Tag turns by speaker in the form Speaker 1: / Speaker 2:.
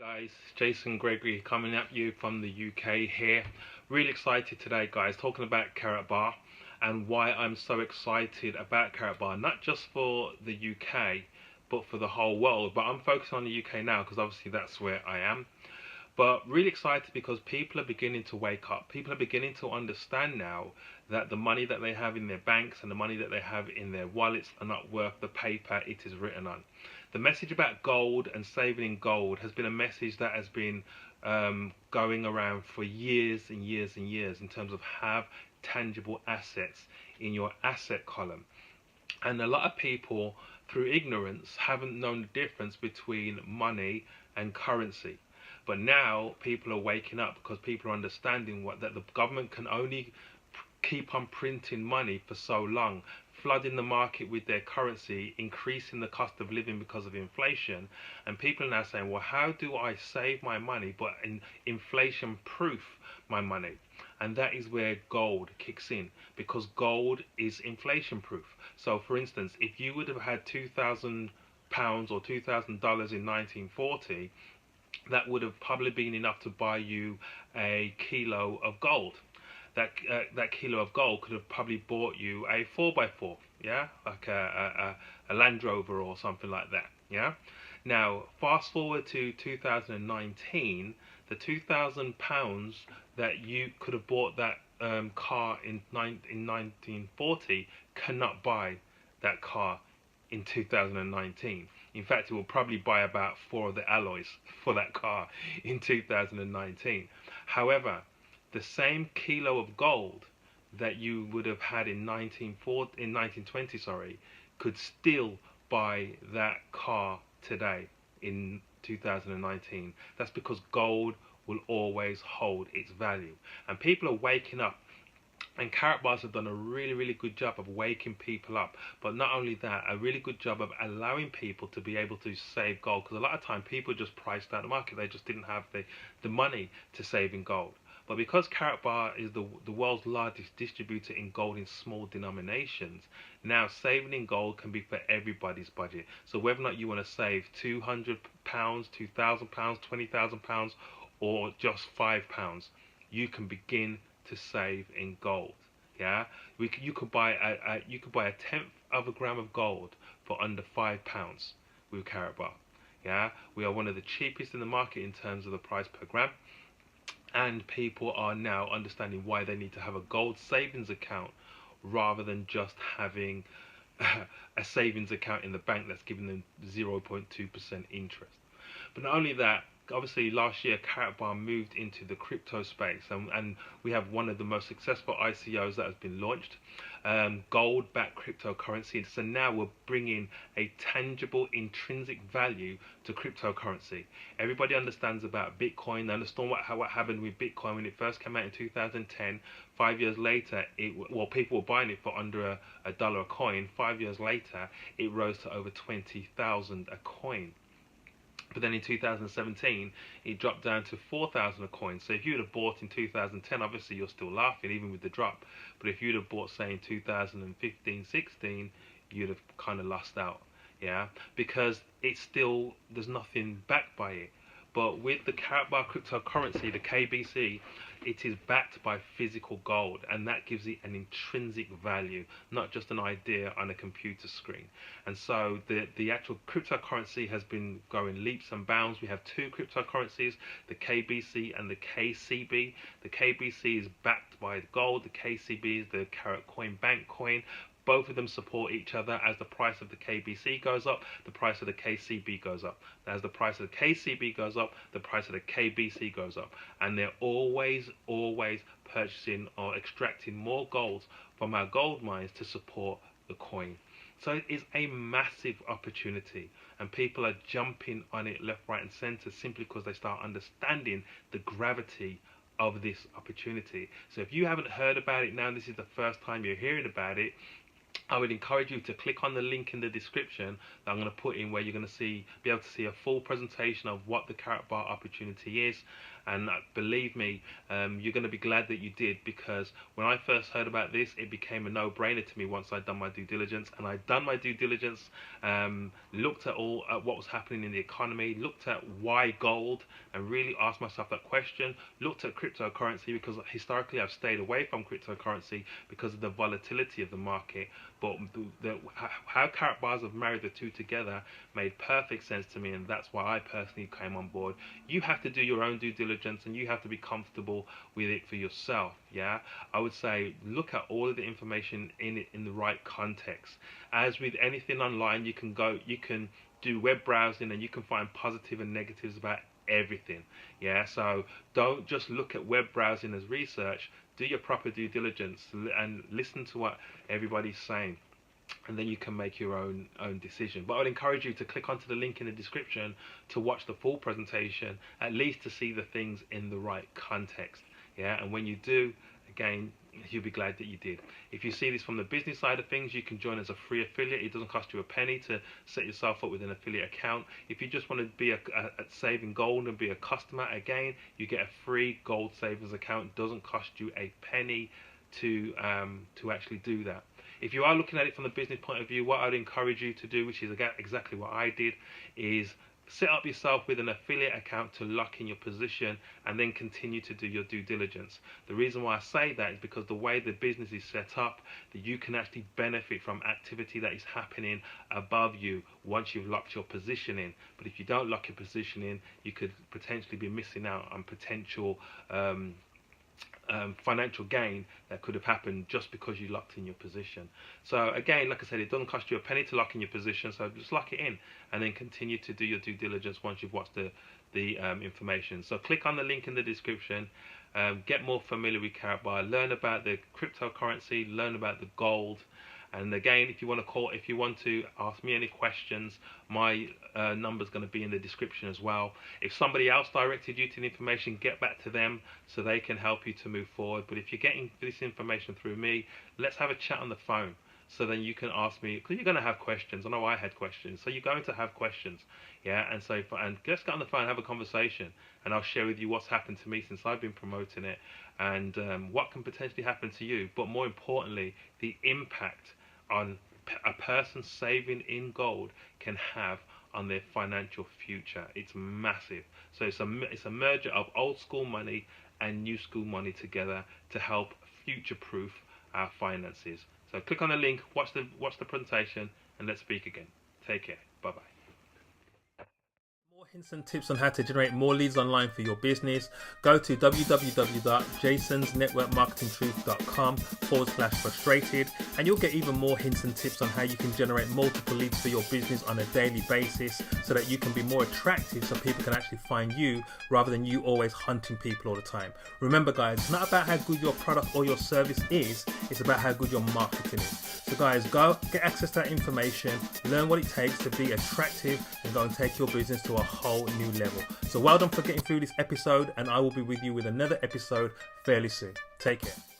Speaker 1: Guys, Jason Gregory coming at you from the UK here. Really excited today, guys, talking about Karatbar and why I'm so excited about Karatbar, not just for the UK but for the whole world. But I'm focusing on the UK now because obviously that's where I am. But really excited because people are beginning to wake up. People are beginning to understand now that the money that they have in their banks and the money that they have in their wallets are not worth the paper it is written on. The message about gold and saving in gold has been a message that has been going around for years and years and years in terms of have tangible assets in your asset column. And a lot of people, through ignorance, haven't known the difference between money and currency. But now people are waking up because people are understanding that the government can only keep on printing money for so long, flooding the market with their currency, increasing the cost of living because of inflation. And people are now saying, well, how do I save my money but inflation proof my money? And that is where gold kicks in, because gold is inflation proof. So for instance, if you would have had £2,000 or $2,000 in 1940, that would have probably been enough to buy you a kilo of gold. That kilo of gold could have probably bought you a 4x4, yeah, like a Land Rover or something like that, yeah. Now fast forward to 2019, the £2,000 that you could have bought that car in 1940 cannot buy that car in 2019. In fact, it will probably buy about 4 of the alloys for that car in 2019. However, the same kilo of gold that you would have had in 1920, sorry, could still buy that car today in 2019. That's because gold will always hold its value. And people are waking up. And Karatbars have done a really good job of waking people up. But not only that, a really good job of allowing people to be able to save gold. Because a lot of time people just priced out the market. They just didn't have the money to save in gold. But because Karatbar is the world's largest distributor in gold in small denominations, now saving in gold can be for everybody's budget. So whether or not you want to save £200, £2,000, £20,000 or just £5, you can begin to save in gold. Yeah, you could buy a tenth of a gram of gold for under £5 with Karatbar. Yeah, we are one of the cheapest in the market in terms of the price per gram, and people are now understanding why they need to have a gold savings account rather than just having a savings account in the bank that's giving them 0.2% interest. But not only that, obviously last year Karatbar moved into the crypto space, and we have one of the most successful ICOs that has been launched, gold-backed cryptocurrency. So now we're bringing a tangible intrinsic value to cryptocurrency. Everybody understands about Bitcoin. They understand what happened with Bitcoin when it first came out in 2010. 5 years later, people were buying it for under a dollar a coin. 5 years later, it rose to over 20,000 a coin. But then in 2017, it dropped down to 4,000 a coin. So if you'd have bought in 2010, obviously you're still laughing, even with the drop. But if you'd have bought, say, in 2015, 16, you'd have kind of lost out, yeah? Because it's still, there's nothing backed by it. But with the Karatbar cryptocurrency, the KBC, it is backed by physical gold, and that gives it an intrinsic value, not just an idea on a computer screen. And so the actual cryptocurrency has been going leaps and bounds. We have two cryptocurrencies, the KBC and the KCB. The KBC is backed by gold, the KCB is the KaratBank coin. Both of them support each other. As the price of the KBC goes up, the price of the KCB goes up. As the price of the KCB goes up, the price of the KBC goes up. And they're always purchasing or extracting more gold from our gold mines to support the coin. So it is a massive opportunity, and people are jumping on it left, right and centre simply because they start understanding the gravity of this opportunity. So if you haven't heard about it now, this is the first time you're hearing about it, I would encourage you to click on the link in the description that I'm going to put in, where you're going to be able to see a full presentation of what the Karatbar opportunity is. And believe me, you're going to be glad that you did, because when I first heard about this, it became a no-brainer to me once I'd done my due diligence. And I'd done my due diligence, looked at what was happening in the economy, looked at why gold, and really asked myself that question. Looked at cryptocurrency, because historically I've stayed away from cryptocurrency because of the volatility of the market. But how Karatbars have married the two together made perfect sense to me, and that's why I personally came on board. You have to do your own due diligence, and you have to be comfortable with it for yourself. Yeah, I would say look at all of the information in it in the right context. As with anything online, you can do web browsing, and you can find positive and negatives about everything. Yeah, so don't just look at web browsing as research. Do your proper due diligence and listen to what everybody's saying, and then you can make your own decision. But I would encourage you to click onto the link in the description to watch the full presentation, at least to see the things in the right context. Yeah, and when you do, again, you'll be glad that you did. If you see this from the business side of things, you can join as a free affiliate. It doesn't cost you a penny to set yourself up with an affiliate account. If you just want to be a saving gold and be a customer, again, you get a free gold savings account. It doesn't cost you a penny to actually do that. If you are looking at it from the business point of view, what I'd encourage you to do, which is exactly what I did, is set up yourself with an affiliate account to lock in your position, and then continue to do your due diligence. The reason why I say that is because the way the business is set up, that you can actually benefit from activity that is happening above you once you've locked your position in. But if you don't lock your position in, you could potentially be missing out on potential financial gain that could have happened just because you locked in your position. So again, like I said, it doesn't cost you a penny to lock in your position, so just lock it in and then continue to do your due diligence once you've watched the information. So click on the link in the description, get more familiar with Karatbar, learn about the cryptocurrency, learn about the gold. And again, if you want to ask me any questions, my number's going to be in the description as well. If somebody else directed you to the information, get back to them so they can help you to move forward. But if you're getting this information through me, let's have a chat on the phone. So then you can ask me, because you're going to have questions. I know I had questions, so you're going to have questions. Yeah, and let's get on the phone and have a conversation, and I'll share with you what's happened to me since I've been promoting it, and what can potentially happen to you. But more importantly, the impact on a person saving in gold can have on their financial future. It's massive. So it's a merger of old school money and new school money together to help future-proof our finances. So click on the link, watch the presentation, and let's speak again. Take care. Bye-bye. More hints and tips on how to generate more leads online for your business, go to www.jasonsnetworkmarketingtruth.com/frustrated, and you'll get even more hints and tips on how you can generate multiple leads for your business on a daily basis, so that you can be more attractive, so people can actually find you rather than you always hunting people all the time. Remember guys, it's not about how good your product or your service is, it's about how good your marketing is. So guys, go get access to that information, learn what it takes to be attractive, and go and take your business to a whole new level. So well done for getting through this episode, and I will be with you with another episode fairly soon. Take care.